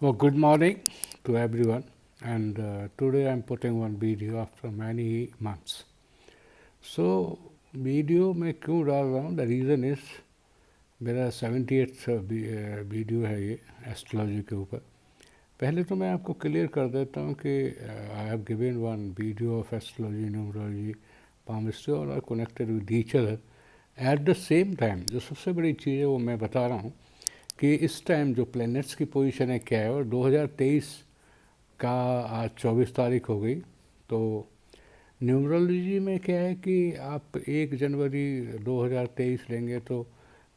Well, good morning to everyone, and today I'm putting one video after many months. So, video मैं क्यों डाल रहा हूँ? The reason is मेरा 78th video है ये एस्ट्रोलॉजी के ऊपर. पहले तो मैं आपको क्लियर कर देता हूँ कि I have given one video of astrology, numerology, palmistry और are connected with each other. At the same time जो सबसे बड़ी चीज़ है वो मैं बता रहा हूँ कि इस टाइम जो प्लैनेट्स की पोजीशन है क्या है. और 2023 का आज 24 तारीख हो गई. तो न्यूमरोलॉजी में क्या है कि आप 1 जनवरी 2023 लेंगे तो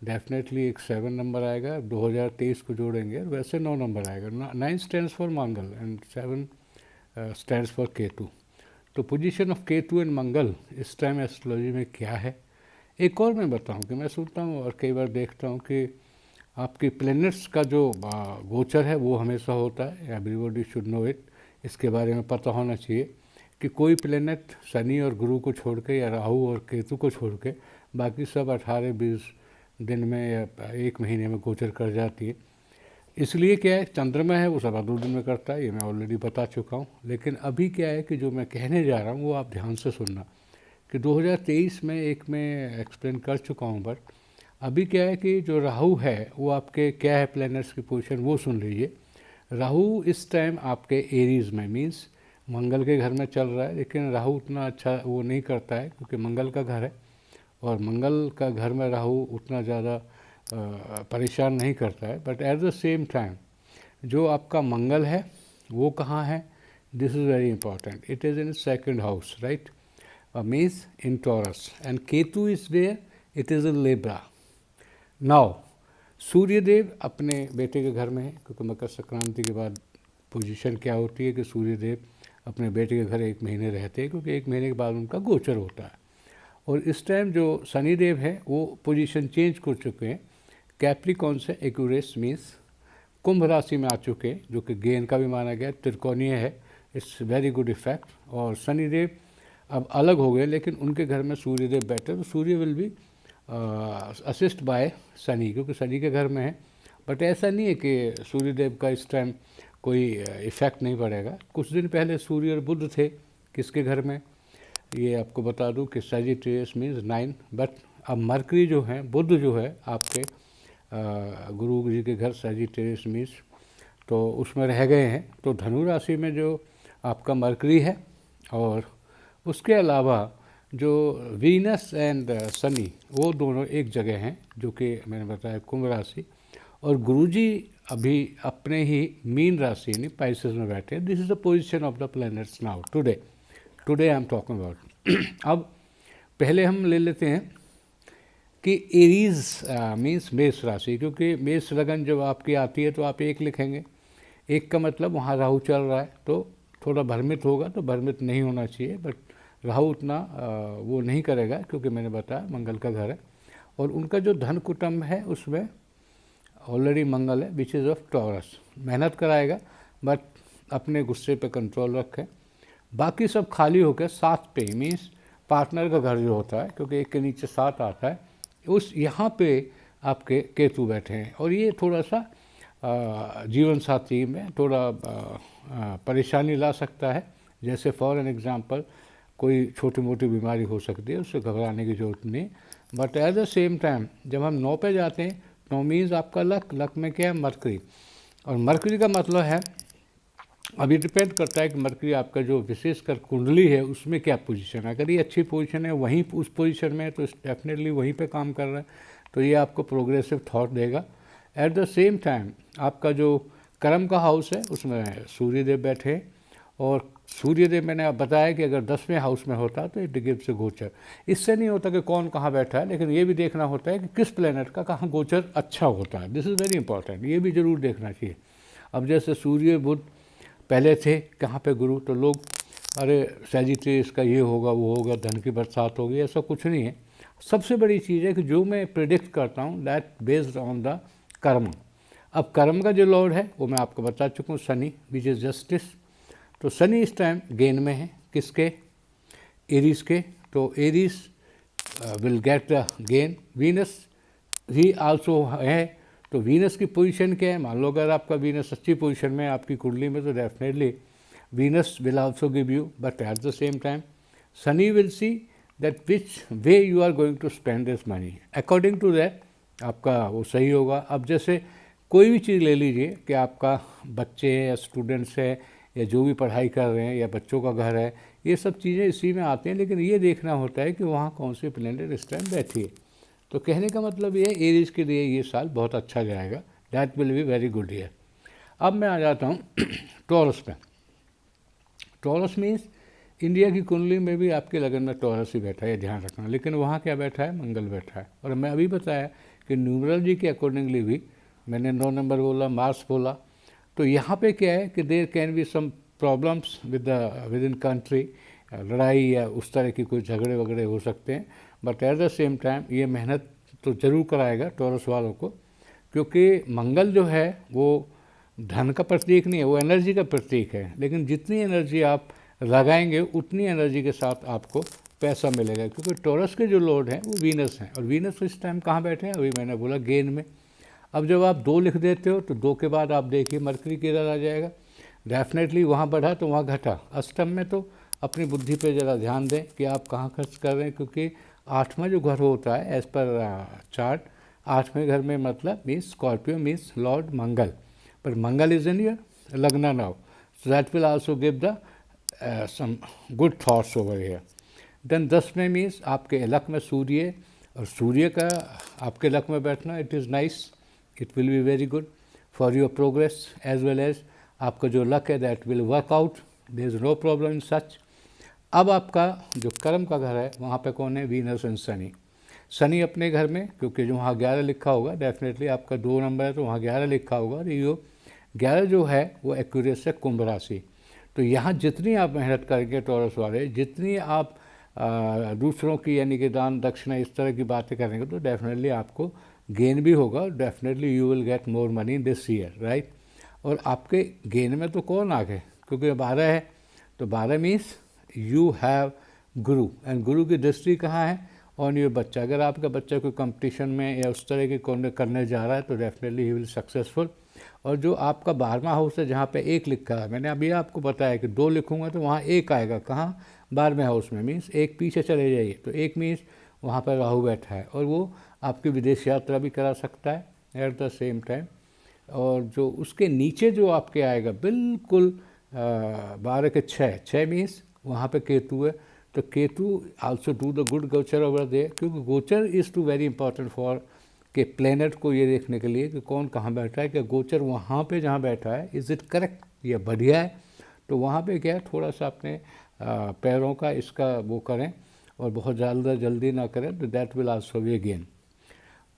डेफिनेटली एक 7 नंबर आएगा. 2023 को जोड़ेंगे वैसे 9 नंबर आएगा. 9 stands for Mangal and 7 stands for Ketu. तो पोजीशन ऑफ केतु एंड मंगल इस टाइम एस्ट्रोलॉजी में क्या है. एक और मैं बताऊं कि मैं सुनता हूं और कई बार देखता हूं कि आपके प्लैनेट्स का जो गोचर है वो हमेशा होता है. Everybody should know it. इसके बारे में पता होना चाहिए कि कोई प्लैनेट शनि और गुरु को छोड़ के या राहु और केतु को छोड़ के बाकी सब 18-20 दिन में या 1 महीने में गोचर कर जाती है. इसलिए क्या है, चंद्रमा है वो 2 दिन में करता है, ये मैं ऑलरेडी बता चुका हूँ. लेकिन अभी क्या है कि जो मैं कहने जा रहा हूँ वो आप ध्यान से सुनना कि 2023 में एक मैं एक्सप्लेन कर चुका हूँ. बट अभी क्या है कि जो राहु है वो आपके क्या है प्लैनेट्स की पोजीशन वो सुन लीजिए. राहु इस टाइम आपके एरीज में मीन्स मंगल के घर में चल रहा है. लेकिन राहु उतना अच्छा वो नहीं करता है क्योंकि मंगल का घर है और मंगल का घर में राहु उतना ज़्यादा परेशान नहीं करता है. But at the same time जो आपका मंगल है वो कहाँ है, this is very important. It is in second house, right, means in Taurus. And Ketu is where, it is in Libra. Now Suryadev अपने बेटे के घर में है क्योंकि मकर संक्रांति के बाद पोजीशन क्या होती है कि सूर्यदेव अपने बेटे के घर 1 महीने रहते हैं क्योंकि 1 महीने के बाद उनका गोचर होता है. और इस टाइम जो शनिदेव है वो पोजीशन चेंज कर चुके हैं. कैप्रिकॉन से एक्यूरेस मीन्स कुंभ राशि में आ चुके हैं जो कि गेन का भी माना गया, त्रिकोणीय है. It's very good effect. और शनिदेव अब अलग हो गए लेकिन उनके घर में सूर्यदेव बैठे तो Surya will be assist by Shani क्योंकि शनि के घर में है. बट ऐसा नहीं है कि सूर्यदेव का इस टाइम कोई इफ़ेक्ट नहीं पड़ेगा. कुछ दिन पहले सूर्य और बुध थे किसके घर में, ये आपको बता दूं कि सजिटेरियस मीन्स 9. बट अब मरकरी जो है, बुध जो है आपके गुरु जी के घर सजिटेरियस मीन्स तो उसमें रह गए हैं. तो धनु राशि में जो आपका मरकरी है और उसके अलावा जो वीनस एंड शनि वो दोनों एक जगह हैं जो कि मैंने बताया कुंभ राशि. और गुरुजी अभी अपने ही मीन राशि यानी पाइसेस में बैठे हैं. This is the position of the planets now today I am talking about. अब पहले हम ले लेते हैं कि एरीज मीन्स मेष राशि, क्योंकि मेष लगन जब आपकी आती है तो आप 1 लिखेंगे. 1 का मतलब वहाँ राहु चल रहा है तो थोड़ा भ्रमित होगा, तो भ्रमित नहीं होना चाहिए. बट राहु उतना वो नहीं करेगा क्योंकि मैंने बताया मंगल का घर है. और उनका जो धन कुटुंब है उसमें ऑलरेडी मंगल है विच इज़ ऑफ टॉरस. मेहनत कराएगा बट अपने गुस्से पे कंट्रोल रखें. बाकी सब खाली होकर 7 पे मीन्स पार्टनर का घर जो होता है क्योंकि 1 के नीचे 7 आता है उस यहाँ पे आपके केतु बैठे हैं. और ये थोड़ा सा जीवन साथी में थोड़ा परेशानी ला सकता है. जैसे फॉर एन एग्ज़ाम्पल कोई छोटी मोटी बीमारी हो सकती है, उससे घबराने की जरूरत नहीं. But at the same time जब हम 9 पे जाते हैं 9 मीन्स आपका लक में क्या है, मरकरी. और मरकरी का मतलब है, अभी डिपेंड करता है कि मरकरी आपका जो विशेषकर कुंडली है उसमें क्या पोजीशन है. अगर ये अच्छी पोजीशन है वहीं उस पोजीशन में है तो डेफिनेटली वहीं पे काम कर रहा है तो ये आपको प्रोग्रेसिव थॉट देगा. एट द सेम टाइम आपका जो कर्म का हाउस है उसमें सूर्यदेव बैठे हैं. और सूर्यदेव मैंने आप बताया कि अगर 10वें हाउस में होता तो इट गिव्स अ गोचर. इससे नहीं होता कि कौन कहाँ बैठा है, लेकिन ये भी देखना होता है कि किस प्लेनेट का कहाँ गोचर अच्छा होता है. दिस इज़ वेरी इंपॉर्टेंट, ये भी ज़रूर देखना चाहिए. अब जैसे सूर्य बुध पहले थे कहाँ पे गुरु, तो लोग अरे सजिटेरियस का ये होगा वो होगा, धन की बरसात होगी, ऐसा कुछ नहीं है. सबसे बड़ी चीज़ है कि जो मैं प्रिडिक्ट करता हूँ दैट बेस्ड ऑन द कर्म. अब कर्म का जो लॉर्ड है वो मैं आपको बता चुका हूँ, शनि विच इज़ जस्टिस. तो शनि इस टाइम गेन में है किसके, एरीज के. तो Aries will get the gain. Venus he also है तो वीनस की पोजीशन क्या है, मान लो अगर आपका वीनस अच्छी पोजीशन में है आपकी कुंडली में, तो definitely Venus will also give you, but at the same time Shani will see that which way you are going to spend this money, according to that आपका वो सही होगा। अब जैसे कोई भी चीज़ ले लीजिए कि आपका बच्चे हैं या स्टूडेंट्स है या जो भी पढ़ाई कर रहे हैं या बच्चों का घर है, ये सब चीज़ें इसी में आती हैं, लेकिन ये देखना होता है कि वहाँ कौन सी प्लेनेट इस टाइम बैठी है। तो कहने का मतलब ये एरीज के लिए ये साल बहुत अच्छा जाएगा, that will be very good year. अब मैं आ जाता हूँ टॉरस पे। टॉरस मीन्स इंडिया की कुंडली में भी आपके लगन में टॉरस ही बैठा है, ध्यान रखना, लेकिन वहाँ क्या बैठा है, मंगल बैठा है। और मैं अभी बताया कि न्यूमरोलॉजी के अकॉर्डिंगली भी मैंने 9 नंबर बोला, मार्स बोला, तो यहाँ पे क्या है कि there can be some problems within country, लड़ाई या उस तरह की कोई झगड़े वगड़े हो सकते हैं, but at the same time ये मेहनत तो ज़रूर कराएगा टॉरस वालों को, क्योंकि मंगल जो है वो धन का प्रतीक नहीं है, वो एनर्जी का प्रतीक है, लेकिन जितनी एनर्जी आप लगाएंगे उतनी एनर्जी के साथ आपको पैसा मिलेगा, क्योंकि टॉरस के जो लॉर्ड हैं वो वीनस हैं, और वीनस इस टाइम कहाँ बैठे हैं, अभी मैंने बोला गेन में। अब जब आप 2 लिख देते हो तो 2 के बाद आप देखिए मरकरी किधर आ जाएगा, डेफिनेटली वहाँ बढ़ा तो वहाँ घटा। अष्टम में तो अपनी बुद्धि पे ज़रा ध्यान दें कि आप कहाँ खर्च कर रहे हैं, क्योंकि 8वां जो घर होता है एज़ पर चार्ट, 8वें घर में मतलब means Scorpio means lord Mangal, पर Mangal is in your lagna now, so that will also give the some good thoughts over here. Then 10 में मीन्स आपके लक में सूर्य, और सूर्य का आपके लक में बैठना it is nice, it will be very good for your progress as well as आपका जो लक है that will work out, there is no problem in such. अब आपका जो कर्म का घर है वहाँ पे कौन है, वीनस एंड शनि। शनि अपने घर में, क्योंकि जो वहाँ 11 लिखा होगा, डेफिनेटली आपका 2 नंबर है तो वहाँ 11 लिखा होगा, और ये 11 जो है वो एक्यूरेट है कुंभ राशि। तो यहाँ जितनी आप मेहनत करेंगे टॉरस वाले, जितनी आप दूसरों की यानी कि दान दक्षिणा इस तरह की बातें करेंगे, तो डेफिनेटली आपको गेन भी होगा, definitely you will get more money this year, right. और आपके गेन में तो कौन आ गए, क्योंकि 12 है, तो 12 means you have Guru, and गुरु की दृष्टि कहाँ है, ऑन योर बच्चा। अगर आपका बच्चा कोई कंपटीशन में या उस तरह के करने जा रहा है तो डेफिनेटली ही विल सक्सेसफुल। और जो आपका 12वां हाउस है जहाँ पे 1 लिखा है, मैंने अभी आपको बताया कि 2 लिखूंगा तो वहाँ 1 आएगा, कहाँ, 12वें हाउस में, मीन्स 1 पीछे चले जाइए, तो 1 मीन्स वहाँ पर राहु बैठा है, और वो आपकी विदेश यात्रा भी करा सकता है एट द सेम टाइम। और जो उसके नीचे जो आपके आएगा बिल्कुल 12 के 6 मीन्स वहाँ पे केतु है, तो Ketu also do the good गोचर ओवर देयर, क्योंकि गोचर is too very important for के प्लेनेट को ये देखने के लिए कि कौन कहाँ बैठा है, कि गोचर वहाँ पे जहाँ बैठा है इज़ इट करेक्ट, ये बढ़िया है। तो वहाँ पे क्या है, थोड़ा सा अपने पैरों का इसका वो करें और बहुत ज़्यादा जल्दी ना करें, तो that will also be again.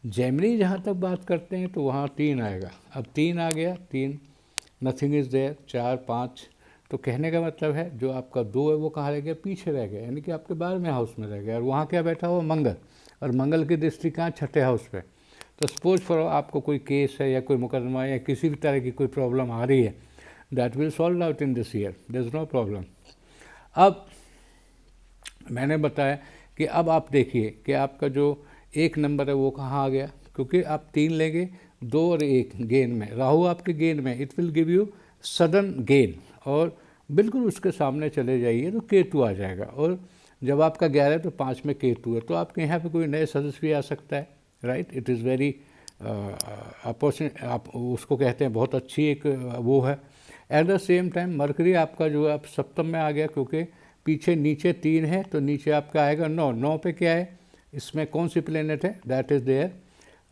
Gemini जहाँ तक बात करते हैं तो वहाँ 3 आएगा, अब 3 आ गया, 3 नथिंग इज़ देयर, 4 5, तो कहने का मतलब है जो आपका 2 है वो कहाँ रह गया, पीछे रह गया, यानी कि आपके 12वें हाउस में रह गया, और वहाँ क्या बैठा हुआ, मंगल, और मंगल की दृष्टि कहाँ, 6ठे हाउस पे। तो सपोज फॉर आपको कोई केस है या कोई मुकदमा या किसी भी तरह की कोई प्रॉब्लम आ रही है, that will solve out in this year, there is no problem. अब मैंने बताया कि अब आप देखिए कि आपका जो 1 नंबर है वो कहाँ आ गया, क्योंकि आप 3 लेंगे, 2 और 1 गेन में, राहु आपके गेन में, it will give you sudden gain, और बिल्कुल उसके सामने चले जाइए तो केतु आ जाएगा, और जब आपका 11 तो 5 में केतु है, तो आपके यहाँ पे कोई नए सदस्य भी आ सकता है, right. It is very opportunity, आप उसको कहते हैं बहुत अच्छी एक वो है। Eight the same time mercury आपका जो है अब सप्तम में आ गया, क्योंकि पीछे नीचे 3 है तो नीचे आपका आएगा 9, 9 पे क्या है, इसमें कौन सी प्लेनेट है, दैट इज़ देयर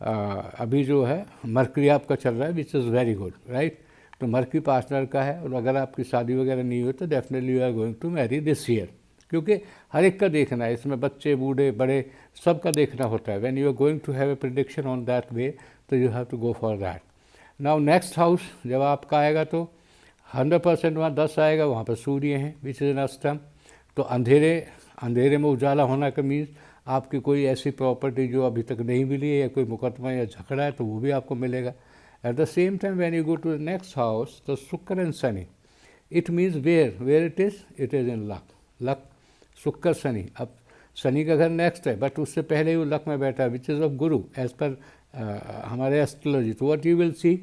अभी जो है मरकरी आपका चल रहा है, which is very good, right. तो मरकरी पार्टनर का है, और अगर आपकी शादी वगैरह नहीं हुई तो definitely you are going to marry this year, क्योंकि हर एक का देखना है इसमें, बच्चे बूढ़े बड़े सबका देखना होता है। When you are going to have a prediction on that way, तो you have to go for that. Now next house जब आपका आएगा तो 100% वहाँ 10 आएगा, वहाँ पर सूर्य हैं विच इज़ एन अष्टम, तो अंधेरे में उजाला होना का मीन्स आपकी कोई ऐसी प्रॉपर्टी जो अभी तक नहीं मिली है या कोई मुकदमा या झगड़ा है तो वो भी आपको मिलेगा। At the same time when you go to the next house, तो Shukra and Shani, it means where it is in luck, Shukra Shani. अब शनि का घर नेक्स्ट है, बट उससे पहले वो लक में बैठा है, which is of Guru, as per हमारे एस्ट्रोलॉजी, तो व्हाट यू विल सी,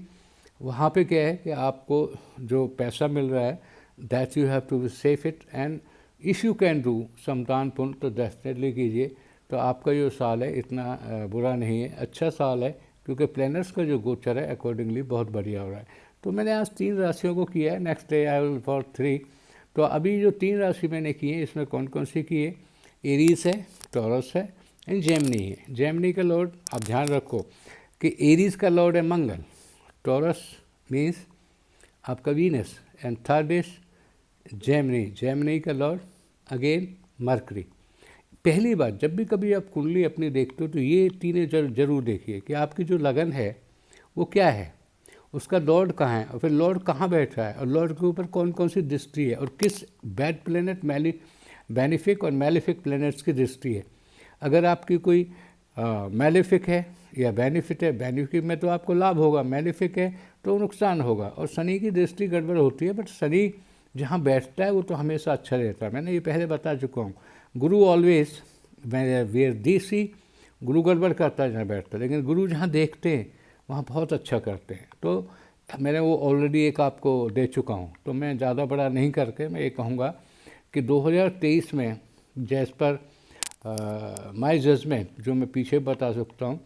वहाँ पे क्या है कि आपको जो पैसा मिल रहा है that you have to safe it, and if you can do some दान पुण्य तो डेफिनेटली कीजिए। तो आपका जो साल है इतना बुरा नहीं है, अच्छा साल है, क्योंकि प्लैनेट्स का जो गोचर है अकॉर्डिंगली बहुत बढ़िया हो रहा है। तो मैंने आज 3 राशियों को किया है, next day I will for 3। तो अभी जो 3 राशि मैंने की है इसमें कौन कौन सी की है, एरीज है, टॉरस है एंड जेमिनी है। जेमिनी का लॉर्ड आप ध्यान रखो कि एरीज का लॉर्ड है मंगल, टॉरस मीन्स आपका Venus, and third is Gemini, Gemini का लॉर्ड अगेन मरकरी। पहली बात, जब भी कभी आप कुंडली अपनी देखते हो तो ये तीनों जरूर देखिए कि आपकी जो लगन है वो क्या है, उसका लॉर्ड कहाँ है, और फिर लॉर्ड कहाँ बैठ रहा है, और लॉर्ड के ऊपर कौन कौन सी दृष्टि है, और किस बैड प्लेनेट बेनिफिक और मेलिफिक प्लेनेट्स की दृष्टि है। अगर आपकी कोई मेलिफिक है या बेनिफिट है, बेनिफिक में तो आपको लाभ होगा, मेलिफिक है तो नुकसान होगा, और शनि की दृष्टि गड़बड़ होती है, बट शनि जहाँ बैठता है वो तो हमेशा अच्छा रहता है, मैंने ये पहले बता चुका हूँ। गुरु ऑलवेज वेयर दी, गुरु गड़बड़ करता है जहाँ बैठता है, लेकिन गुरु जहाँ देखते हैं वहाँ बहुत अच्छा करते हैं। तो मैंने वो ऑलरेडी एक आपको दे चुका हूँ, तो मैं ज़्यादा बड़ा नहीं करके मैं ये कहूँगा कि 2023 में जैस पर माय जजमेंट जो मैं पीछे बता सकता हूँ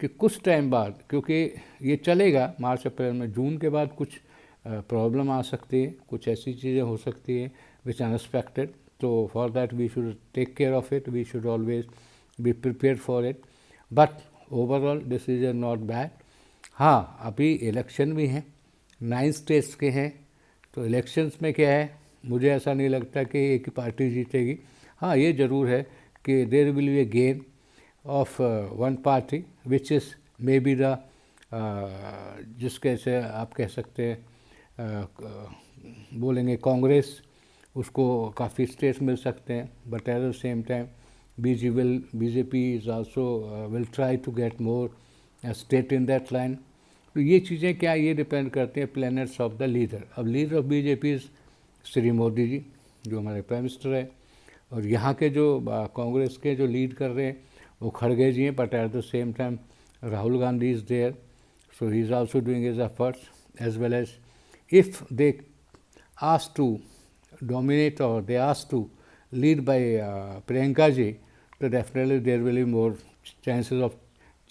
कि कुछ टाइम बाद, क्योंकि ये चलेगा मार्च अप्रैल में, जून के बाद कुछ प्रॉब्लम आ सकती है, कुछ ऐसी चीज़ें हो सकती है विच अनएक्सपेक्टेड। तो for that we should take care of it, we should always be prepare for it, but overall this is not bad. हाँ, अभी इलेक्शन भी हैं, 9 स्टेट्स के हैं, तो इलेक्शंस में क्या है, मुझे ऐसा नहीं लगता कि एक ही पार्टी जीतेगी। हाँ, ये ज़रूर है कि there will be a gain of one party which is may be the जिसके से आप कह सकते हैं बोलेंगे कांग्रेस, उसको काफ़ी स्टेट्स मिल सकते हैं, but at the same time BJP is also will try to get more state in that line. तो ये चीज़ें क्या, ये डिपेंड करते हैं प्लैनेट्स ऑफ द लीडर। अब leader of BJP is Shri Modi ji जो हमारे प्राइम मिनिस्टर है, और यहाँ के जो कांग्रेस के जो लीड कर रहे हैं वो खड़गे जी हैं, but at the same time Rahul Gandhi is there, so he is also doing his efforts, as well as if they ask to dominate or they ask to lead by Priyanka ji, तो definitely there will be more chances of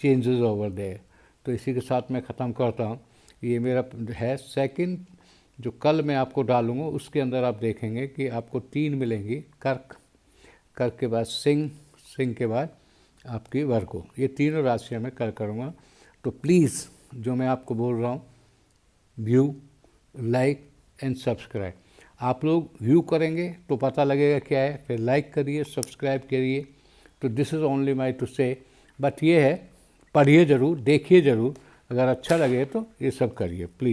changes over there। तो इसी के साथ मैं ख़त्म करता हूँ। ये मेरा है सेकंड जो कल मैं आपको डालूँगा, उसके अंदर आप देखेंगे कि आपको 3 मिलेंगी, कर्क, कर्क के बाद सिंह, सिंह के बाद आपकी वर्गो, ये तीनों राशियाँ मैं कल करूँगा। तो प्लीज़ जो मैं आपको बोल रहा हूँ, व्यू, लाइक एंड सब्सक्राइब। आप लोग व्यू करेंगे तो पता लगेगा क्या है, फिर लाइक करिए, सब्सक्राइब करिए। तो this is only my to say, but ये है पढ़िए ज़रूर, देखिए ज़रूर, अगर अच्छा लगे तो ये सब करिए प्लीज़।